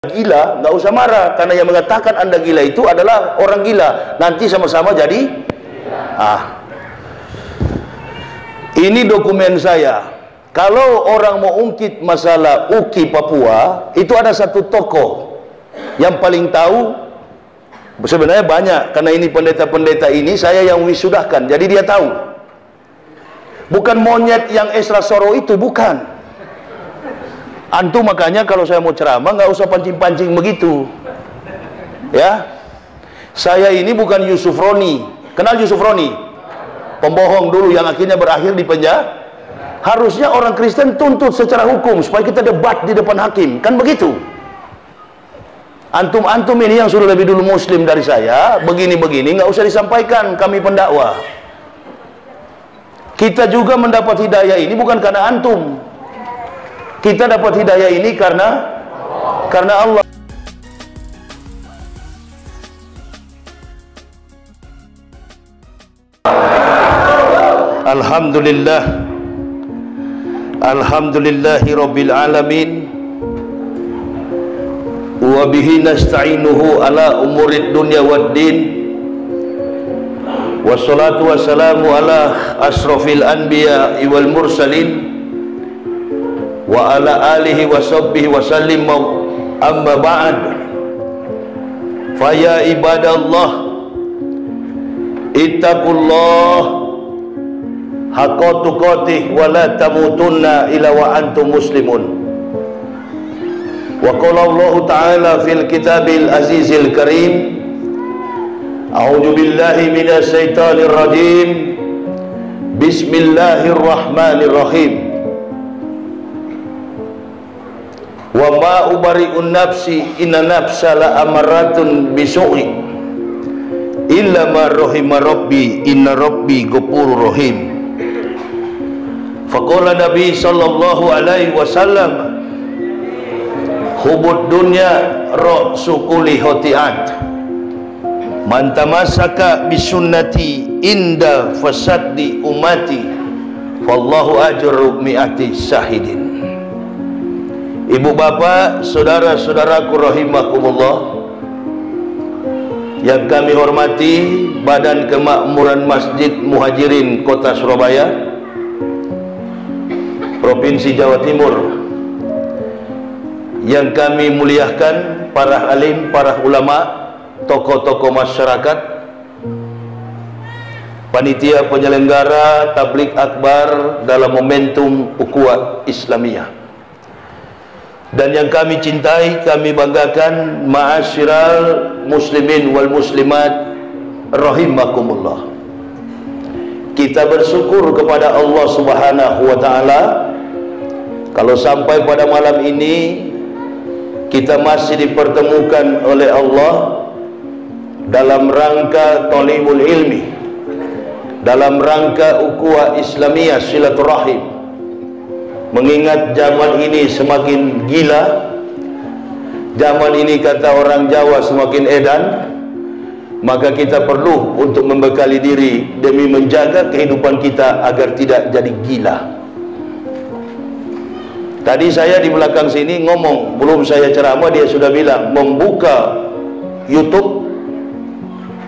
Gila, nggak usah marah, karena yang mengatakan Anda gila itu adalah orang gila. Nanti sama-sama jadi ini dokumen saya. Kalau orang mau ungkit masalah UKI Papua, itu ada satu tokoh yang paling tahu. Sebenarnya banyak, karena ini pendeta-pendeta ini saya yang wisudahkan, jadi dia tahu. Bukan monyet yang Esra Soro itu, bukan. Antum makanya kalau saya mau ceramah nggak usah pancing-pancing begitu, ya. Saya ini bukan Yusuf Roni. Kenal Yusuf Roni? Pembohong dulu yang akhirnya berakhir di penjara. Harusnya orang Kristen tuntut secara hukum supaya kita debat di depan hakim, kan begitu. Antum ini yang sudah lebih dulu Muslim dari saya, begini-begini nggak usah disampaikan, kami pendakwa. Kita juga mendapat hidayah ini bukan karena antum. Kita dapat hidayah ini karena Allah. Alhamdulillah. Alhamdulillahi rabbil alamin. Wa bihi nasta'inuhu ala umurid dunya waddin. Wassalatu wassalamu ala asrafil anbiya'i wal mursalin wa ala alihi wa sahbihi wa sallim. Amma ba'd. Fa ya ibadallah, ittaqullah haqqa tuqatih wa la tamutunna illa wa antum muslimun. Wa qala Allah ta'ala fil kitabil azizil karim, a'udzu billahi minasy syaithanir rajim, bismillahirrahmanirrahim. Wa ma ubari'un nafsi inna nafsa la amaratun bisu'i illa ma rahima rabbi inna rabbi ghafurur rahim. Faqala Nabi sallallahu alaihi wasallam, hubud dunya ra'su kulli khati'at, man tamassaka bisunnati inda fasaddi ummati wallahu ajru mi'ati syahidin. Ibu bapak, saudara-saudaraku rahimakumullah, yang kami hormati Badan Kemakmuran Masjid Muhajirin Kota Surabaya, Provinsi Jawa Timur, yang kami muliakan para alim, para ulama, tokoh-tokoh masyarakat, panitia penyelenggara tabligh akbar dalam momentum ukhuwah Islamiyah, dan yang kami cintai, kami banggakan, ma'asyiral muslimin wal muslimat rahimakumullah. Kita bersyukur kepada Allah Subhanahu wa ta'ala kalau sampai pada malam ini kita masih dipertemukan oleh Allah dalam rangka thalibul ilmi, dalam rangka ukhuwah Islamiyah, silaturahim. Mengingat zaman ini semakin gila, zaman ini kata orang Jawa semakin edan, maka kita perlu untuk membekali diri demi menjaga kehidupan kita agar tidak jadi gila. Tadi saya di belakang sini ngomong, belum saya ceramah dia sudah bilang, membuka YouTube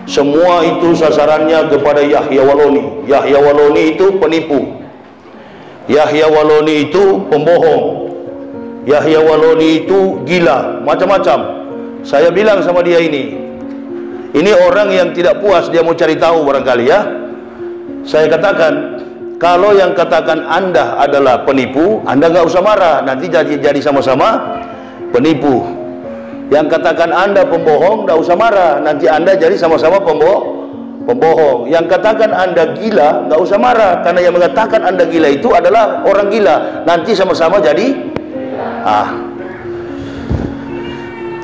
semua itu sasarannya kepada Yahya Waloni. Yahya Waloni itu penipu, Yahya Waloni itu pembohong, Yahya Waloni itu gila, macam-macam. Saya bilang sama dia, ini orang yang tidak puas, dia mau cari tahu barangkali ya. Saya katakan, kalau yang katakan Anda adalah penipu, Anda nggak usah marah, nanti jadi sama-sama penipu. Yang katakan Anda pembohong, nggak usah marah, nanti Anda jadi sama-sama pembohong. Yang katakan Anda gila, nggak usah marah, karena yang mengatakan Anda gila itu adalah orang gila. Nanti sama-sama jadi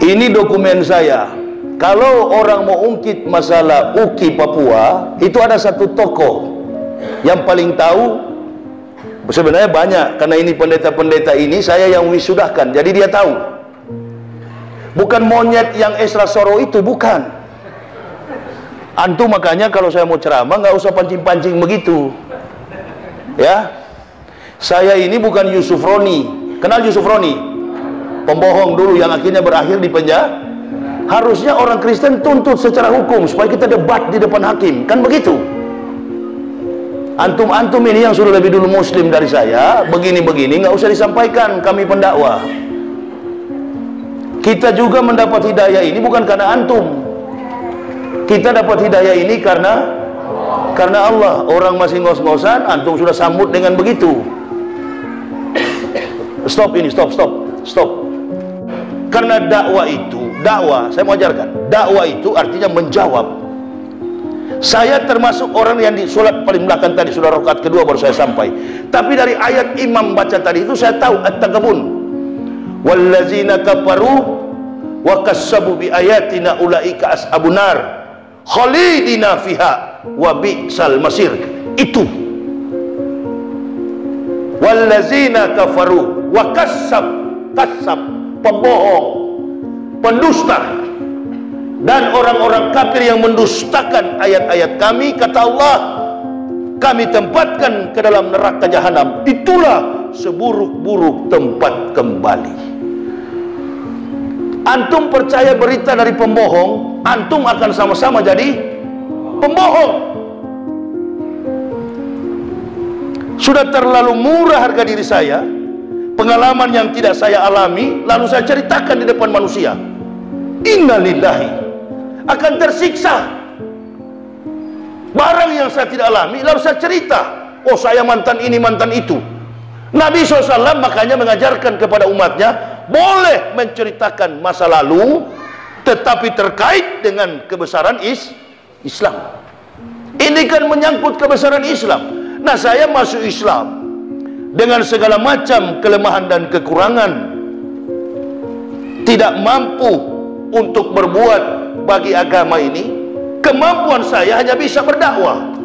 ini dokumen saya. Kalau orang mau ungkit masalah UKI Papua, itu ada satu tokoh yang paling tahu. Sebenarnya banyak, karena ini pendeta-pendeta ini saya yang wisudahkan, jadi dia tahu. Bukan monyet yang Esra Soro itu, bukan. Antum makanya kalau saya mau ceramah nggak usah pancing-pancing begitu, ya. Saya ini bukan Yusuf Roni. Kenal Yusuf Roni? pembohong dulu yang akhirnya berakhir di penjara. Harusnya orang Kristen tuntut secara hukum supaya kita debat di depan hakim, kan begitu? Antum-antum ini yang sudah lebih dulu muslim dari saya, begini-begini nggak usah disampaikan, kami pendakwah. Kita juga mendapat hidayah ini bukan karena antum. Kita dapat hidayah ini karena Allah. Orang masih ngos-ngosan, antum sudah sambut dengan begitu. Stop ini, stop. Karena dakwah itu, saya mau ajarkan, dakwah itu artinya menjawab. Saya termasuk orang yang di sholat paling belakang tadi, sudah rakaat kedua baru saya sampai. Tapi dari ayat imam baca tadi itu saya tahu at-Taghabun. Wallazina kafaru wa kassabu bi ayatina ulaika ashabun nar khalidina fiha wa bi'sal masir. Itu wallazina kafaru wa kassab, pembohong, pendusta, dan orang-orang kafir yang mendustakan ayat-ayat kami, kata Allah, kami tempatkan ke dalam neraka jahanam. Itulah seburuk-buruk tempat kembali. Antum percaya berita dari pembohong, antum akan sama-sama jadi pembohong. Sudah terlalu murah harga diri saya, pengalaman yang tidak saya alami lalu saya ceritakan di depan manusia. Innalillahi, akan tersiksa. Barang yang saya tidak alami lalu saya cerita, oh saya mantan ini mantan itu. Nabi SAW makanya mengajarkan kepada umatnya boleh menceritakan masa lalu tetapi terkait dengan kebesaran Islam. Ini kan menyangkut kebesaran Islam. Nah, saya masuk Islam dengan segala macam kelemahan dan kekurangan, tidak mampu untuk berbuat bagi agama ini. Kemampuan saya hanya bisa berdakwah.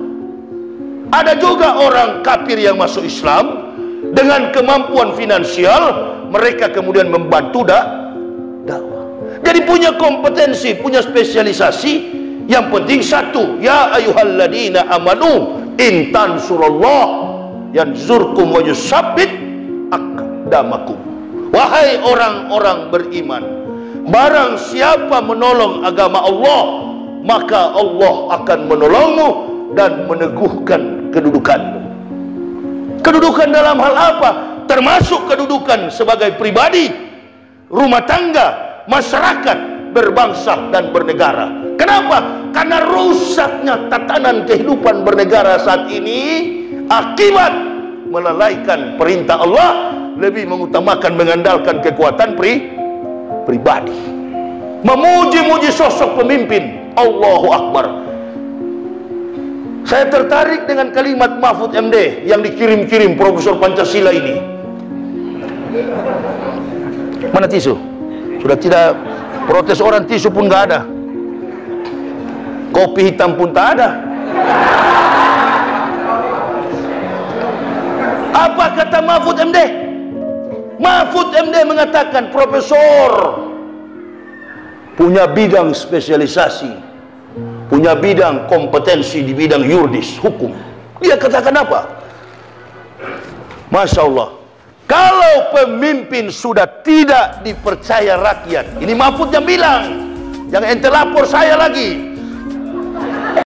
Ada juga orang kafir yang masuk Islam dengan kemampuan finansial, mereka kemudian membantu dakwah. Jadi punya kompetensi, punya spesialisasi. Yang penting satu, ya ayyuhalladzina amanu in tansurullah yanzurkum wa yusabbit aqdamakum. Wahai orang-orang beriman, barang siapa menolong agama Allah, maka Allah akan menolongmu dan meneguhkan kedudukanmu. Kedudukan dalam hal apa? Termasuk kedudukan sebagai pribadi, rumah tangga, masyarakat, berbangsa dan bernegara. Kenapa? Karena rusaknya tatanan kehidupan bernegara saat ini akibat melalaikan perintah Allah, lebih mengutamakan mengandalkan kekuatan pribadi, memuji-muji sosok pemimpin. Allahu Akbar. Saya tertarik dengan kalimat Mahfud MD yang dikirim-kirim Profesor Pancasila ini. Mana tisu? Sudah tidak protes orang, tisu pun nggak ada. Kopi hitam pun tak ada. Apa kata Mahfud MD? Mahfud MD mengatakan profesor, punya bidang spesialisasi, punya bidang kompetensi di bidang yuridis, hukum. Dia katakan apa? Masya Allah, kalau pemimpin sudah tidak dipercaya rakyat, ini Mahfud yang bilang, jangan ente lapor saya lagi.